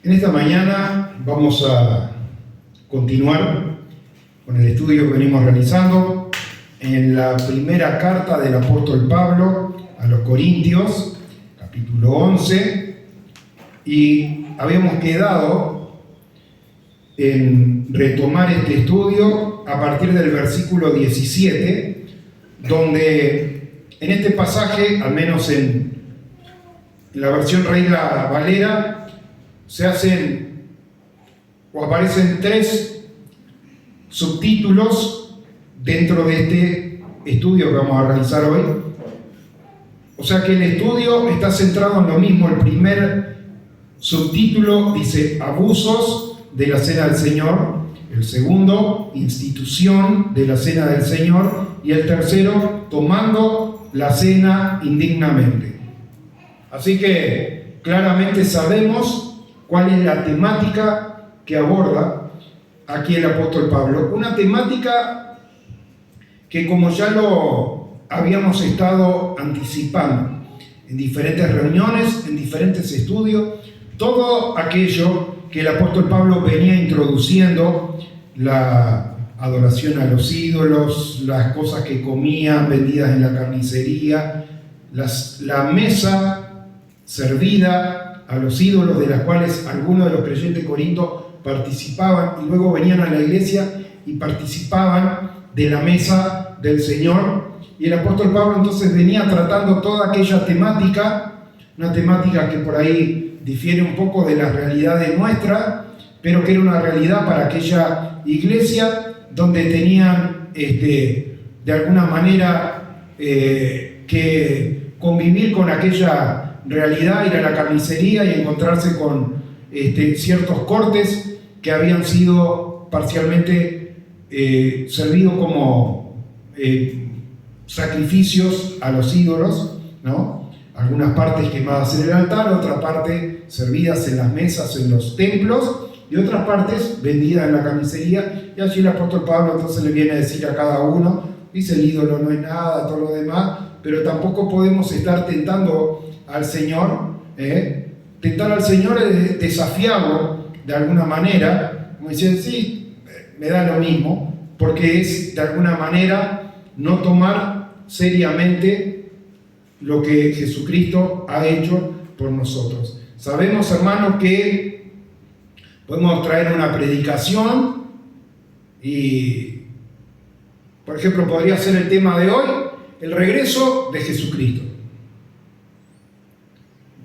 En esta mañana vamos a continuar con el estudio que venimos realizando en la primera carta del apóstol Pablo a los Corintios, capítulo 11, y habíamos quedado en retomar este estudio a partir del versículo 17, donde en este pasaje, al menos en la versión Reina Valera, se hacen o aparecen tres subtítulos dentro de este estudio que vamos a realizar hoy. O sea que el estudio está centrado en lo mismo. El primer subtítulo dice abusos de la cena del Señor, el segundo, institución de la cena del Señor, y el tercero, tomando la cena indignamente. Así que claramente sabemos cuál es la temática que aborda aquí el apóstol Pablo. Una temática que, como ya lo habíamos estado anticipando en diferentes reuniones, en diferentes estudios, todo aquello que el apóstol Pablo venía introduciendo, la adoración a los ídolos, las cosas que comían vendidas en la carnicería, la mesa servida a los ídolos de las cuales algunos de los creyentes de Corinto participaban y luego venían a la iglesia y participaban de la mesa del Señor. Y el apóstol Pablo entonces venía tratando toda aquella temática, una temática que por ahí difiere un poco de la realidad de nuestra, pero que era una realidad para aquella iglesia donde tenían de alguna manera que convivir con aquella realidad, ir a la carnicería y encontrarse con ciertos cortes que habían sido parcialmente servidos como sacrificios a los ídolos, ¿no? Algunas partes quemadas en el altar, otra parte servidas en las mesas en los templos y otras partes vendidas en la carnicería. Y allí el apóstol Pablo entonces le viene a decir a cada uno, dice: el ídolo no es nada, todo lo demás, pero tampoco podemos estar tentando al Señor. Tentar al Señor es desafiarlo de alguna manera, como dicen, sí, me da lo mismo, porque es de alguna manera no tomar seriamente lo que Jesucristo ha hecho por nosotros. Sabemos, hermanos, que podemos traer una predicación y, por ejemplo, podría ser el tema de hoy, el regreso de Jesucristo.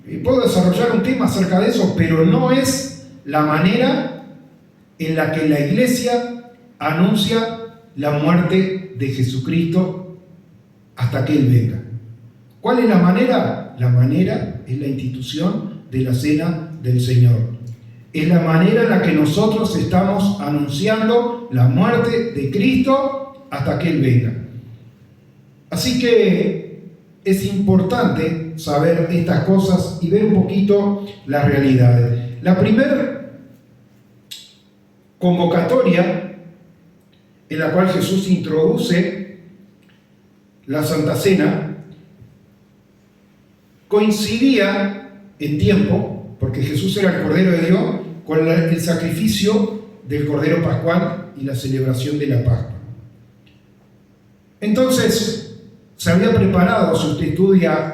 Y puedo desarrollar un tema acerca de eso, pero no es la manera en la que la iglesia anuncia la muerte de Jesucristo hasta que Él venga. ¿Cuál es la manera? La manera es la institución de la cena del Señor. Es la manera en la que nosotros estamos anunciando la muerte de Cristo hasta que Él venga. Así que es importante saber estas cosas y ver un poquito las realidades. La primera convocatoria en la cual Jesús introduce la Santa Cena coincidía en tiempo, porque Jesús era el Cordero de Dios, con el sacrificio del Cordero Pascual y la celebración de la Pascua. Entonces, se había preparado, si usted estudia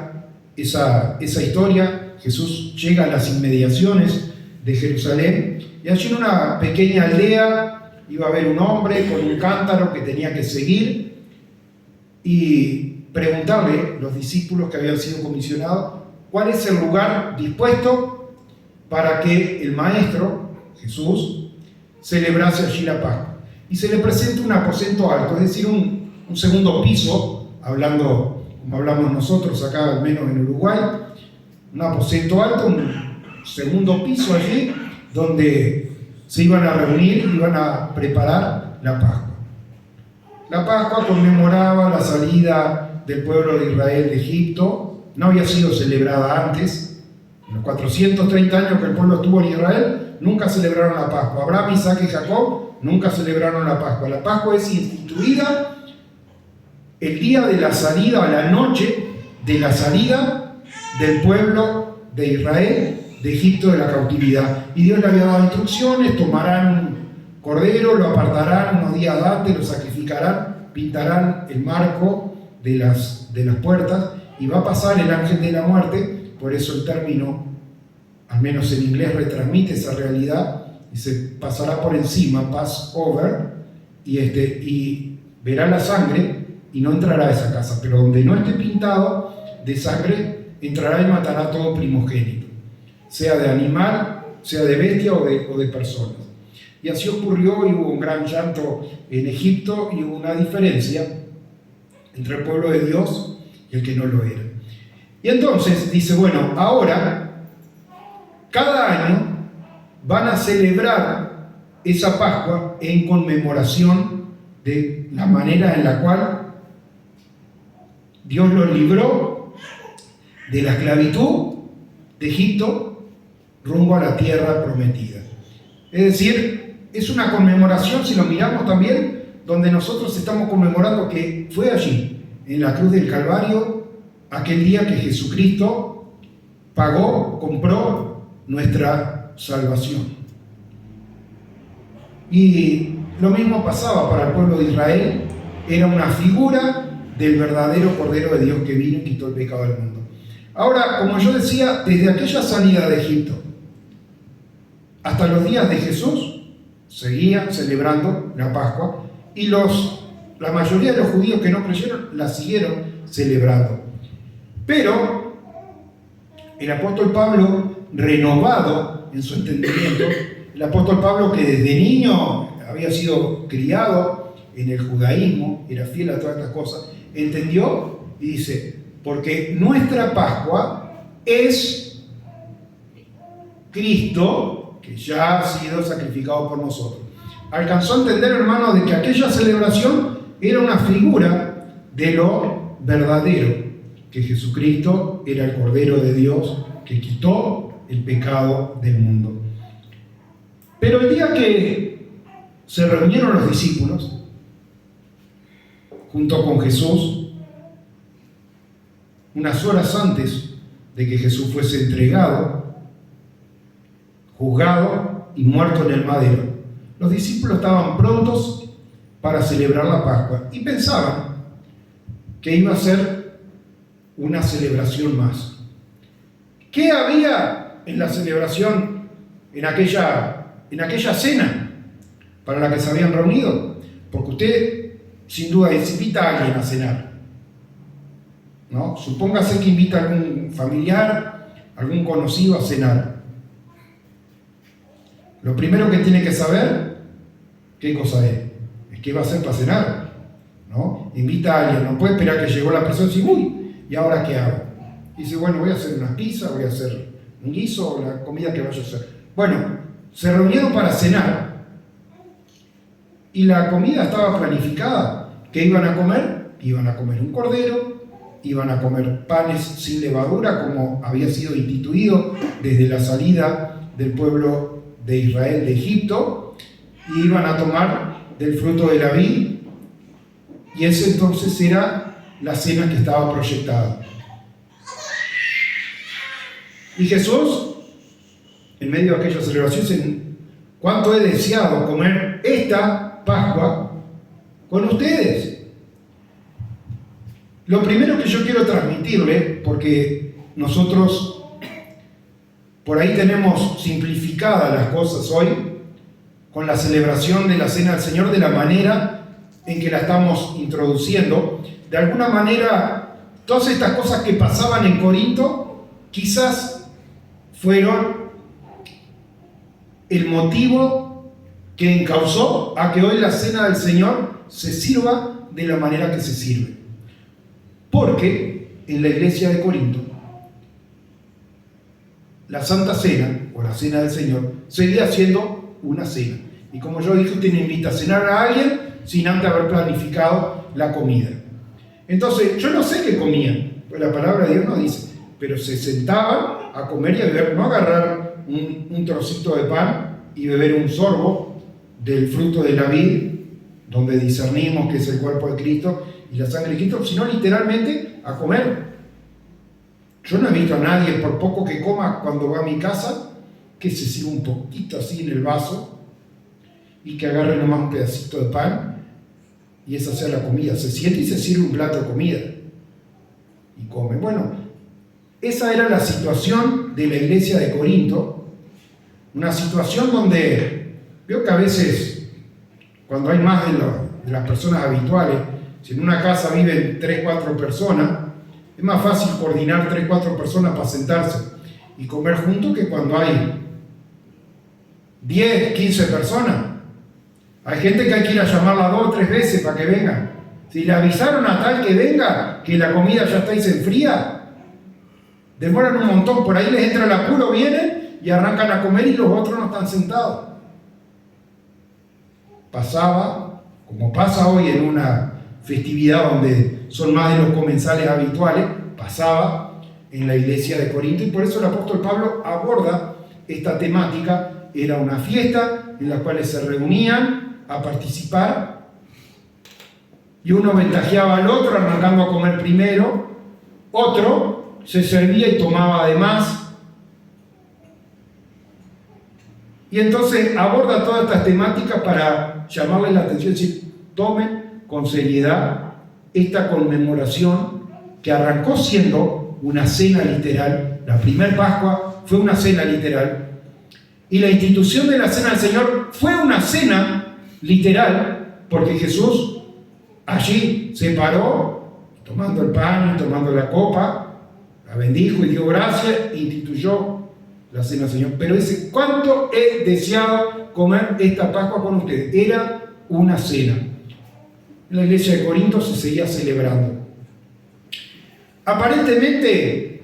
esa historia, Jesús llega a las inmediaciones de Jerusalén y allí en una pequeña aldea iba a haber un hombre con un cántaro que tenía que seguir y preguntarle a los discípulos que habían sido comisionados cuál es el lugar dispuesto para que el Maestro, Jesús, celebrase allí la Pascua. Y se le presenta un aposento alto, es decir, un segundo piso, hablando como hablamos nosotros acá, al menos en Uruguay, un aposento alto, un segundo piso allí, donde se iban a reunir y iban a preparar la Pascua. La Pascua conmemoraba la salida del pueblo de Israel de Egipto, no había sido celebrada antes. En los 430 años que el pueblo estuvo en Israel, nunca celebraron la Pascua. Abraham, Isaac y Jacob nunca celebraron la Pascua. La Pascua es instituida el día de la salida, a la noche de la salida del pueblo de Israel de Egipto, de la cautividad. Y Dios le había dado instrucciones: tomarán un cordero, lo apartarán unos días antes, lo sacrificarán, pintarán el marco de las puertas, y va a pasar el ángel de la muerte. Por eso el término, al menos en inglés, retransmite esa realidad, y se pasará por encima, pass over, y verá la sangre y no entrará a esa casa, pero donde no esté pintado de sangre, entrará y matará a todo primogénito, sea de animal, sea de bestia o de personas. Y así ocurrió, y hubo un gran llanto en Egipto, y hubo una diferencia entre el pueblo de Dios y el que no lo era. Y entonces dice, bueno, ahora, cada año van a celebrar esa Pascua en conmemoración de la manera en la cual Dios los libró de la esclavitud de Egipto rumbo a la tierra prometida. Es decir, es una conmemoración, si lo miramos también, donde nosotros estamos conmemorando que fue allí, en la cruz del Calvario, aquel día que Jesucristo pagó, compró nuestra salvación. Y lo mismo pasaba para el pueblo de Israel. Era una figura del verdadero Cordero de Dios que vino y quitó el pecado del mundo. Ahora, como yo decía, desde aquella salida de Egipto hasta los días de Jesús, seguían celebrando la Pascua, y la mayoría de los judíos que no creyeron la siguieron celebrando. Pero el apóstol Pablo, renovado en su entendimiento, el apóstol Pablo, que desde niño había sido criado en el judaísmo, era fiel a todas estas cosas, entendió y dice: porque nuestra Pascua es Cristo, que ya ha sido sacrificado por nosotros. Alcanzó a entender, hermano, de que aquella celebración era una figura de lo verdadero, que Jesucristo era el Cordero de Dios que quitó el pecado del mundo. Pero el día que se reunieron los discípulos junto con Jesús, unas horas antes de que Jesús fuese entregado, juzgado y muerto en el madero, los discípulos estaban prontos para celebrar la Pascua y pensaban que iba a ser una celebración más. ¿Qué había en la celebración, en aquella cena para la que se habían reunido? Porque usted, sin duda, invita a alguien a cenar, ¿no? Supóngase que invita a algún familiar, algún conocido a cenar. Lo primero que tiene que saber, ¿qué cosa es? Es qué va a hacer para cenar, ¿no? Invita a alguien, no puede esperar que llegó la persona y dice: uy, ¿y ahora qué hago? Y dice: bueno, voy a hacer unas pizzas, voy a hacer un guiso o la comida que vaya a hacer. Bueno, se reunieron para cenar y la comida estaba planificada. ¿Qué iban a comer? Iban a comer un cordero, iban a comer panes sin levadura, como había sido instituido desde la salida del pueblo de Israel de Egipto, y iban a tomar del fruto de la vid, y ese entonces era la cena que estaba proyectada. Y Jesús, en medio de aquella celebración, dice: ¿cuánto he deseado comer esta Pascua con ustedes? Lo primero que yo quiero transmitirle, porque nosotros por ahí tenemos simplificadas las cosas hoy, con la celebración de la Cena del Señor, de la manera en que la estamos introduciendo. De alguna manera, todas estas cosas que pasaban en Corinto, quizás fueron el motivo que encauzó a que hoy la Cena del Señor se sirva de la manera que se sirve. Porque en la iglesia de Corinto, la Santa Cena, o la Cena del Señor, seguía siendo una cena. Y como yo dije, usted no invita a cenar a alguien sin antes haber planificado la comida. Entonces, yo no sé qué comían, pues la palabra de Dios no dice, pero se sentaban a comer y a beber, no agarrar un trocito de pan y beber un sorbo del fruto de la vid, donde discernimos que es el cuerpo de Cristo y la sangre de Cristo, sino literalmente a comer. Yo no he visto a nadie, por poco que coma cuando va a mi casa, que se sirva un poquito así en el vaso y que agarre nomás un pedacito de pan y esa sea la comida. Se siente y se sirve un plato de comida y come. Bueno, esa era la situación de la iglesia de Corinto, una situación donde veo que a veces, cuando hay más de las personas habituales, si en una casa viven 3, 4 personas, es más fácil coordinar 3, 4 personas para sentarse y comer juntos que cuando hay 10, 15 personas. Hay gente que hay que ir a llamarla 2 o 3 veces para que venga. Si le avisaron a tal que venga, que la comida ya está y se enfría, demoran un montón. Por ahí les entra el apuro, vienen y arrancan a comer y los otros no están sentados. Pasaba, como pasa hoy en una festividad donde son más de los comensales habituales, pasaba en la iglesia de Corinto, y por eso el apóstol Pablo aborda esta temática. Era una fiesta en la cual se reunían a participar y uno ventajeaba al otro arrancando a comer primero, otro se servía y tomaba además. Y entonces aborda todas estas temáticas para llamarles la atención, es decir, tomen con seriedad esta conmemoración que arrancó siendo una cena literal. La primera Pascua fue una cena literal y la institución de la cena del Señor fue una cena literal, porque Jesús allí se paró tomando el pan y tomando la copa, la bendijo y dio gracias e instituyó la cena del Señor. Pero dice, ¿cuánto he deseado comer esta Pascua con ustedes? Era una cena. En la iglesia de Corinto se seguía celebrando. Aparentemente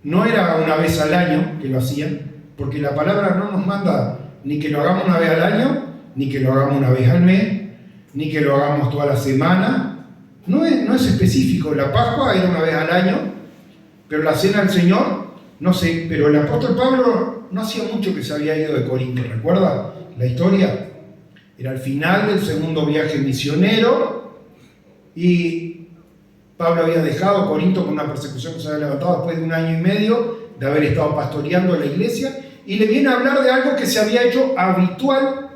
no era una vez al año que lo hacían, porque la palabra no nos manda ni que lo hagamos una vez al año, ni que lo hagamos una vez al mes, ni que lo hagamos toda la semana. No es específico. La Pascua era una vez al año, pero la cena del Señor, no sé. Pero el apóstol Pablo no hacía mucho que se había ido de Corinto. ¿Recuerda la historia? Era el final del segundo viaje misionero y Pablo había dejado Corinto con una persecución que se había levantado después de 1 año y medio de haber estado pastoreando la iglesia, y le viene a hablar de algo que se había hecho habitual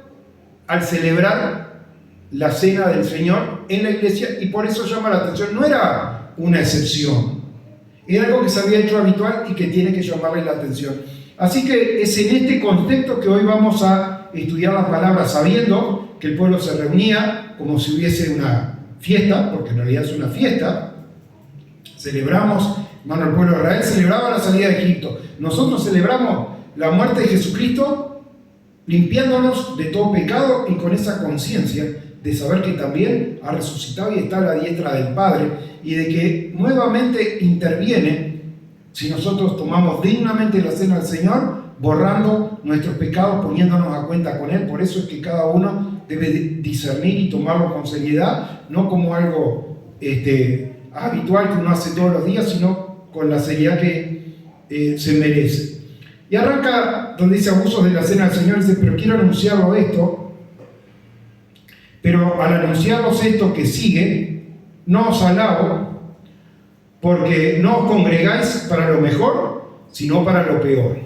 al celebrar la cena del Señor en la iglesia, y por eso llama la atención. No era una excepción, era algo que se había hecho habitual y que tiene que llamarle la atención. Así que es en este contexto que hoy vamos a estudiar las palabras, sabiendo que el pueblo se reunía como si hubiese una fiesta, porque en realidad es una fiesta. Celebramos, hermano, el pueblo de Israel celebraba la salida de Egipto. Nosotros celebramos la muerte de Jesucristo, limpiándonos de todo pecado y con esa conciencia de saber que también ha resucitado y está a la diestra del Padre, y de que nuevamente interviene si nosotros tomamos dignamente la cena del Señor, borrando nuestros pecados, poniéndonos a cuenta con Él. Por eso es que cada uno debe discernir y tomarlo con seriedad, no como algo habitual que uno hace todos los días, sino con la seriedad que se merece. Y arranca donde dice abusos de la cena del Señor, dice, pero quiero anunciarlo esto, pero al anunciaros esto que sigue, no os alabo, porque no os congregáis para lo mejor, sino para lo peor.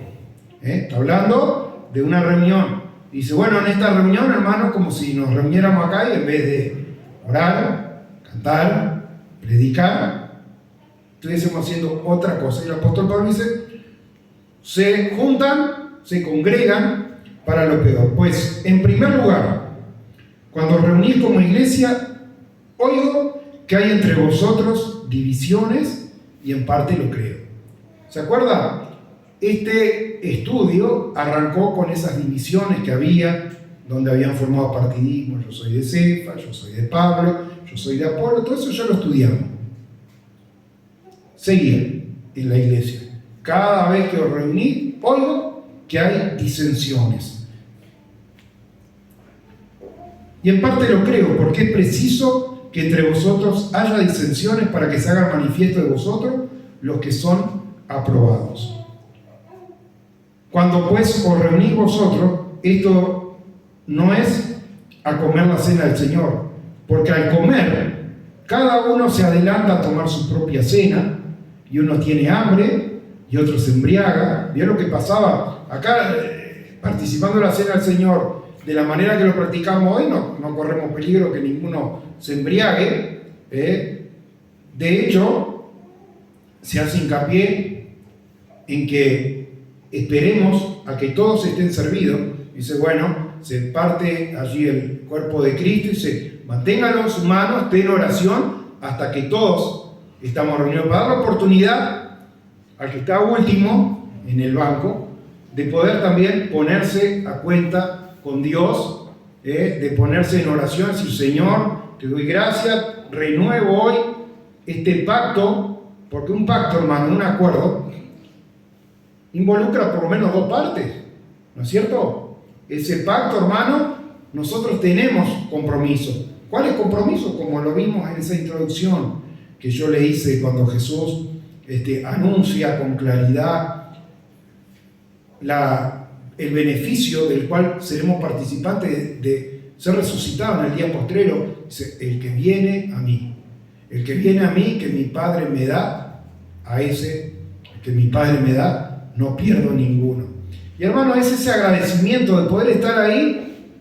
Está hablando de una reunión. Dice, bueno, en esta reunión, hermano, como si nos reuniéramos acá y en vez de orar, cantar, predicar, estuviésemos haciendo otra cosa. Y el apóstol Pablo dice, se juntan, se congregan para lo peor. Pues, en primer lugar, cuando os reunís como iglesia, oigo que hay entre vosotros divisiones, y en parte lo creo. ¿Se acuerda? Este estudio arrancó con esas divisiones que había, donde habían formado partidismo. Yo soy de Cefas, yo soy de Pablo, yo soy de Apolo. Todo eso ya lo estudiamos. Seguía en la iglesia. Cada vez que os reunís, oigo que hay disensiones. Y en parte lo creo, porque es preciso que entre vosotros haya disensiones para que se haga manifiesto de vosotros los que son aprobados. Cuando pues os reunís vosotros, esto no es a comer la cena del Señor, porque al comer cada uno se adelanta a tomar su propia cena, y uno tiene hambre y otro se embriaga. ¿Vio lo que pasaba? Acá, participando de la cena del Señor, de la manera que lo practicamos hoy, no corremos peligro que ninguno se embriague. De hecho, se hace hincapié en que esperemos a que todos estén servidos. Dice, bueno, se parte allí el cuerpo de Cristo y dice, manténganlo en sus manos, estén en oración hasta que todos estamos reunidos, para dar la oportunidad al que está último en el banco de poder también ponerse a cuenta con Dios, de ponerse en oración, decir, Señor, te doy gracias, renuevo hoy este pacto, porque un pacto, hermano, un acuerdo, involucra por lo menos dos partes, ¿no es cierto? Ese pacto, hermano, nosotros tenemos compromiso. ¿Cuál es compromiso? Como lo vimos en esa introducción que yo le hice cuando Jesús anuncia con claridad el beneficio del cual seremos participantes de ser resucitados en el día postrero. Dice, el que viene a mí, que mi Padre me da, a ese que mi Padre me da, no pierdo ninguno. Y hermano, es ese agradecimiento de poder estar ahí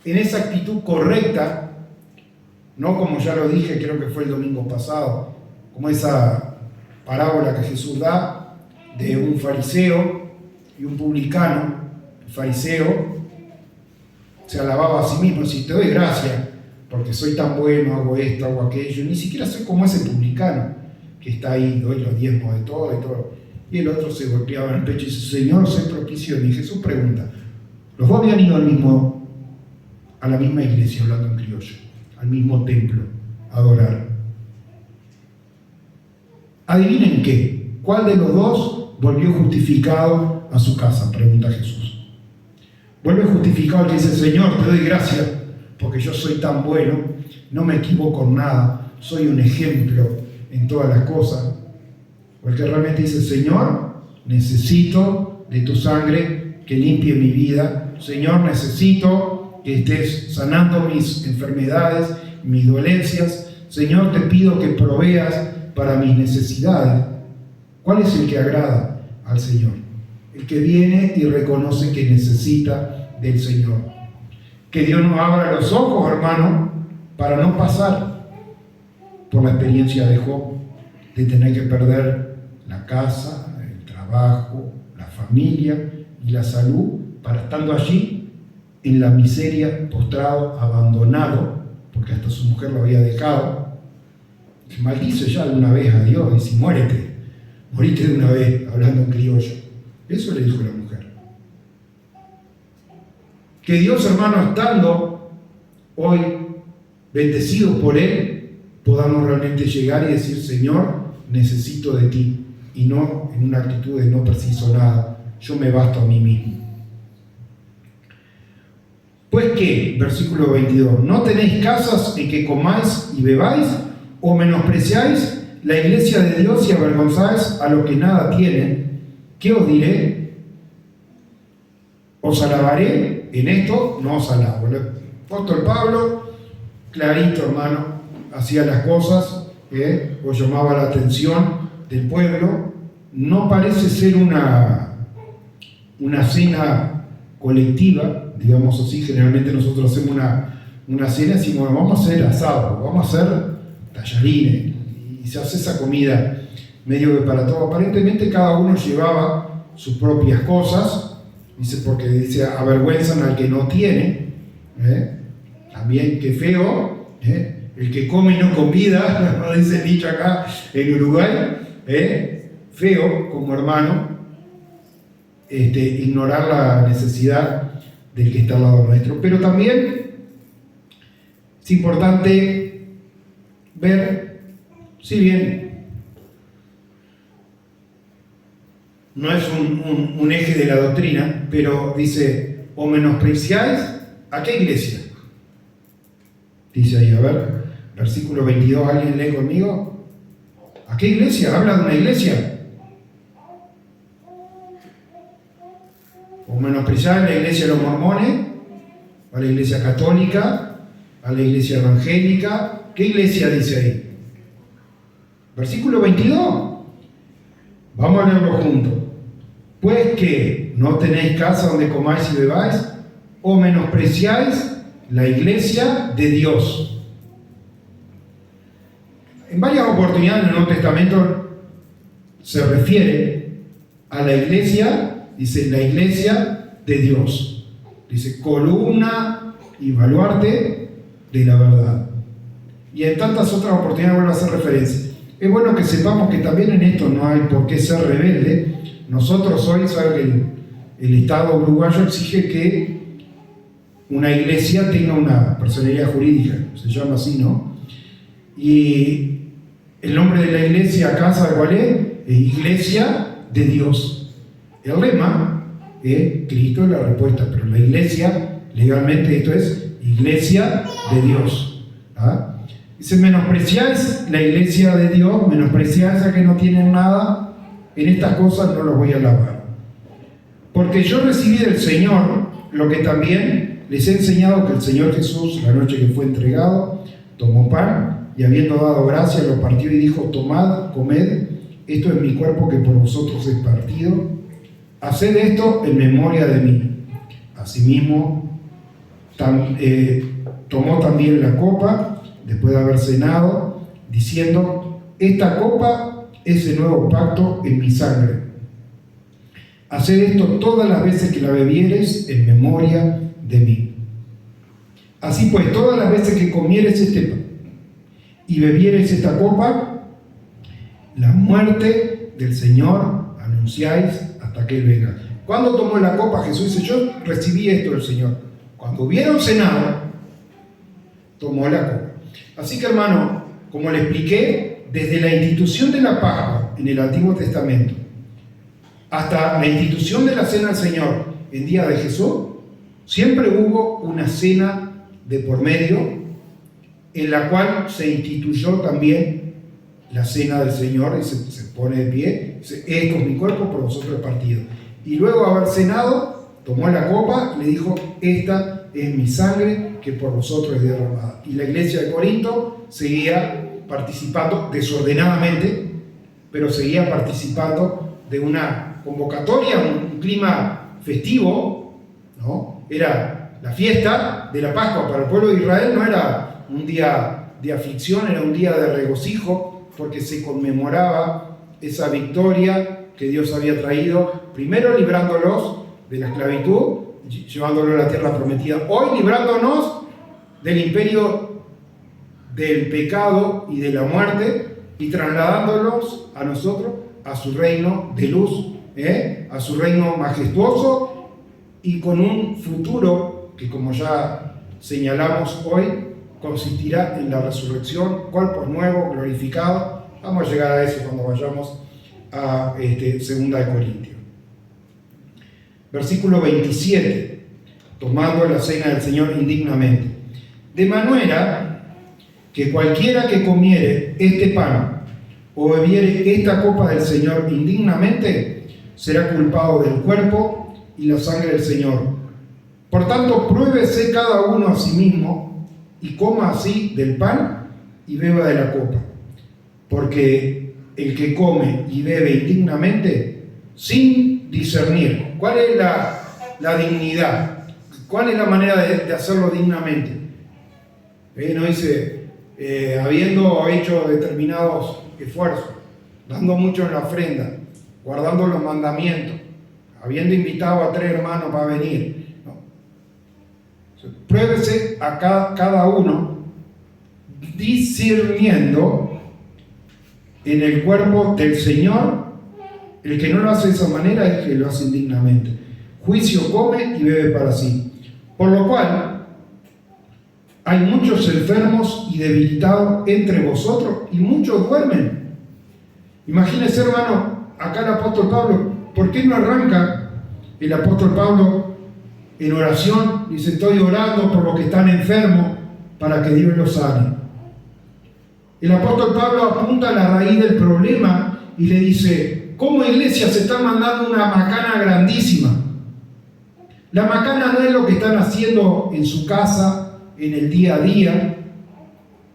en esa actitud correcta, no como ya lo dije, creo que fue el domingo pasado, como esa parábola que Jesús da de un fariseo y un publicano. El fariseo se alababa a sí mismo, si te doy gracias porque soy tan bueno, hago esto, hago aquello, ni siquiera soy como ese publicano que está ahí, doy los diezmos de todo y todo. Y el otro se golpeaba en el pecho y dice, Señor, sé propicio de mí. Jesús pregunta, los dos habían ido a la misma iglesia, hablando en criollo, al mismo templo, a adorar. ¿Adivinen qué? ¿Cuál de los dos volvió justificado a su casa? Pregunta Jesús. Vuelve justificado el que dice, Señor, te doy gracias porque yo soy tan bueno, no me equivoco en nada, soy un ejemplo en todas las cosas. O el que realmente dice, Señor, necesito de tu sangre que limpie mi vida. Señor, necesito que estés sanando mis enfermedades, mis dolencias. Señor, te pido que proveas para mis necesidades. ¿Cuál es el que agrada al Señor? El que viene y reconoce que necesita del Señor. Que Dios nos abra los ojos, hermano, para no pasar por la experiencia de Job, de tener que perder la casa, el trabajo, la familia y la salud, para estando allí en la miseria, postrado, abandonado, porque hasta su mujer lo había dejado. Y maldice ya de una vez a Dios, dice, morite de una vez, hablando en criollo. Eso le dijo la mujer. Que Dios, hermano, estando hoy bendecidos por Él, podamos realmente llegar y decir, Señor, necesito de ti, y no en una actitud de no preciso nada, yo me basto a mí mismo. Pues que, versículo 22, ¿no tenéis casas en que comáis y bebáis, o menospreciáis la iglesia de Dios y avergonzáis a los que nada tienen? ¿Qué os diré? ¿Os alabaré? En esto no os alabo. El apóstol Pablo, clarito, hermano, hacía las cosas, o llamaba la atención del pueblo. No parece ser una cena colectiva, digamos así. Generalmente nosotros hacemos una cena y decimos, bueno, vamos a hacer asado, vamos a hacer tallarines, y se hace esa comida medio que para todo. Aparentemente cada uno llevaba sus propias cosas, dice, porque dice, avergüenzan al que no tiene, también qué feo, el que come y no convida, como dice el dicho acá en Uruguay, feo como hermano, ignorar la necesidad del que está al lado nuestro. Pero también es importante ver, si bien no es un eje de la doctrina, pero dice, ¿o menospreciáis a qué iglesia? Dice ahí, a ver, versículo 22, ¿alguien lee conmigo? ¿A qué iglesia? Habla de una iglesia. ¿O menospreciáis la iglesia de los mormones? ¿A la iglesia católica? ¿A la iglesia evangélica? ¿Qué iglesia dice ahí? Versículo 22. Vamos a leerlo juntos. Pues que no tenéis casa donde comáis y bebáis, o menospreciáis la iglesia de Dios. En varias oportunidades en el Nuevo Testamento se refiere a la iglesia, dice la iglesia de Dios. Dice columna y baluarte de la verdad. Y en tantas otras oportunidades vuelve a hacer referencia. Es bueno que sepamos que también en esto no hay por qué ser rebelde. Nosotros hoy, saben que el Estado uruguayo exige que una iglesia tenga una personalidad jurídica, se llama así, ¿no? Y el nombre de la iglesia acá, ¿sabe cuál es? Es Iglesia de Dios. El lema es Cristo es la respuesta, pero la iglesia, legalmente esto es Iglesia de Dios. ¿Ah? Dice, menospreciáis la iglesia de Dios, menospreciáis a que no tienen nada, en estas cosas no los voy a alabar. Porque yo recibí del Señor lo que también les he enseñado, que el Señor Jesús, la noche que fue entregado, tomó pan y habiendo dado gracias, lo partió y dijo, tomad, comed, esto es mi cuerpo que por vosotros es partido. Haced esto en memoria de mí. Asimismo, tomó también la copa, después de haber cenado, diciendo, esta copa es el nuevo pacto en mi sangre. Haced esto todas las veces que la bebieres en memoria de mí. Así pues, todas las veces que comieres este pan y bebieres esta copa, la muerte del Señor anunciáis hasta que Él venga. ¿Cuándo tomó la copa? Jesús dice, yo recibí esto del Señor. Cuando hubieron cenado, tomó la copa. Así que, hermano, como le expliqué, desde la institución de la Pascua en el Antiguo Testamento hasta la institución de la Cena del Señor en día de Jesús, siempre hubo una cena de por medio en la cual se instituyó también la Cena del Señor y se pone de pie, dice, esto es mi cuerpo por vosotros partido. Y luego de haber cenado, tomó la copa y le dijo, esta es mi sangre que por vosotros es derramada. Y la iglesia de Corinto seguía participando desordenadamente, pero seguía participando de una convocatoria, un clima festivo, ¿no? Era la fiesta de la Pascua para el pueblo de Israel, no era un día de aflicción, era un día de regocijo, porque se conmemoraba esa victoria que Dios había traído, primero librándolos de la esclavitud, llevándolos a la tierra prometida, hoy librándonos del imperio del pecado y de la muerte y trasladándolos a nosotros a su reino de luz, a su reino majestuoso y con un futuro que, como ya señalamos hoy, consistirá en la resurrección, cuerpos nuevos, glorificados. Vamos a llegar a eso cuando vayamos a 2 Corintios. Versículo 27, tomando la cena del Señor indignamente. De manera que cualquiera que comiere este pan o bebiere esta copa del Señor indignamente, será culpado del cuerpo y la sangre del Señor. Por tanto, pruébese cada uno a sí mismo y coma así del pan y beba de la copa. Porque el que come y bebe indignamente, sin discernir, ¿cuál es la dignidad? ¿Cuál es la manera de hacerlo dignamente? No dice, habiendo hecho determinados esfuerzos, dando mucho en la ofrenda, guardando los mandamientos, habiendo invitado a 3 hermanos para venir. ¿No? Pruébese a cada uno discerniendo en el cuerpo del Señor. El que no lo hace de esa manera es que lo hace indignamente. Juicio come y bebe para sí. Por lo cual, hay muchos enfermos y debilitados entre vosotros y muchos duermen. Imagínense, hermano, acá el apóstol Pablo, ¿por qué no arranca el apóstol Pablo en oración? Dice, estoy orando por los que están enfermos para que Dios los sane. El apóstol Pablo apunta a la raíz del problema y le dice, ¿cómo iglesia se está mandando una macana grandísima? La macana no es lo que están haciendo en su casa, en el día a día.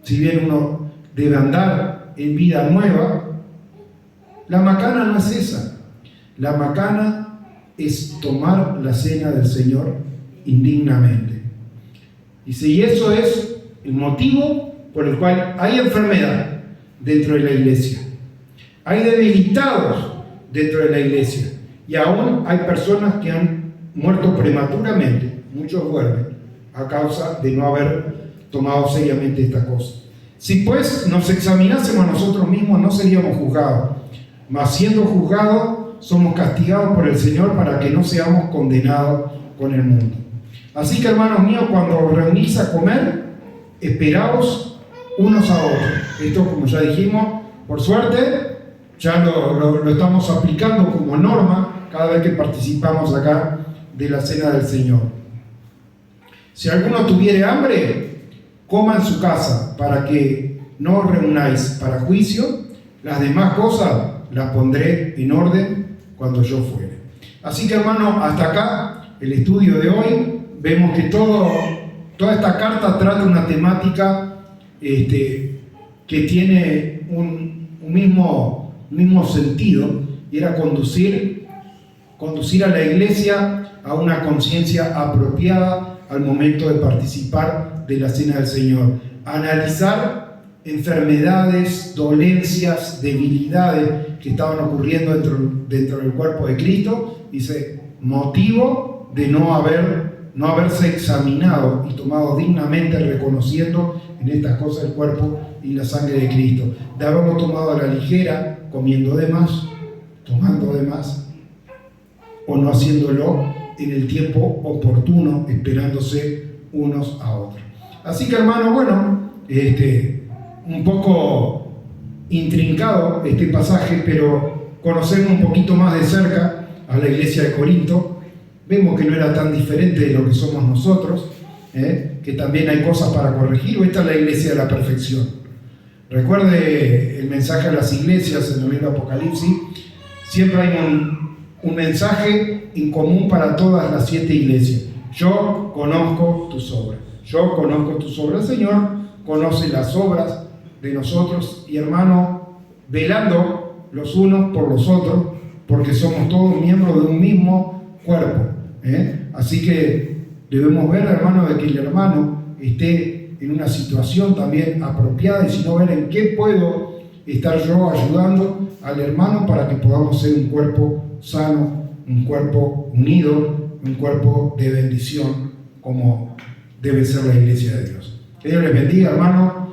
si bien uno debe andar en vida nueva, la macana no es esa. La macana es tomar la cena del Señor indignamente. Dice, y eso es el motivo por el cual hay enfermedad dentro de la iglesia. Hay debilitados dentro de la iglesia. Y aún hay personas que han muerto prematuramente. Muchos duermen a causa de no haber tomado seriamente esta cosa. Si pues nos examinásemos a nosotros mismos, no seríamos juzgados. Mas siendo juzgados, somos castigados por el Señor para que no seamos condenados con el mundo. Así que, hermanos míos, cuando os reunís a comer, esperaos unos a otros. Esto, como ya dijimos, por suerte, ya lo estamos aplicando como norma cada vez que participamos acá de la cena del Señor. Si alguno tuviere hambre, coma en su casa, para que no os reunáis para juicio. Las demás cosas las pondré en orden cuando yo fuere. Así que, hermano, hasta acá el estudio de hoy. Vemos que toda esta carta trata una temática que tiene un mismo sentido, y era conducir a la iglesia a una conciencia apropiada al momento de participar de la cena del Señor. Analizar enfermedades, dolencias, debilidades que estaban ocurriendo dentro del cuerpo de Cristo. Dice, motivo de no haberse examinado y tomado dignamente, reconociendo en estas cosas el cuerpo y la sangre de Cristo. De haberlo tomado a la ligera, comiendo de más, tomando de más, o no haciéndolo en el tiempo oportuno, esperándose unos a otros. Así que, hermano, bueno, un poco intrincado este pasaje, pero conocemos un poquito más de cerca a la iglesia de Corinto. Vemos que no era tan diferente de lo que somos nosotros, que también hay cosas para corregir, o esta es la iglesia de la perfección. Recuerde el mensaje a las iglesias en el libro de Apocalipsis, siempre hay un mensaje en común para todas las 7 iglesias. Yo conozco tus obras. Yo conozco tus obras. El Señor conoce las obras de nosotros, y, hermano, velando los unos por los otros, porque somos todos miembros de un mismo cuerpo. Así que debemos ver, hermano, de que el hermano esté en una situación también apropiada, y si no, ver en qué puedo estar yo ayudando al hermano para que podamos ser un cuerpo sano, un cuerpo unido, un cuerpo de bendición, como debe ser la iglesia de Dios. Que Dios les bendiga, hermano.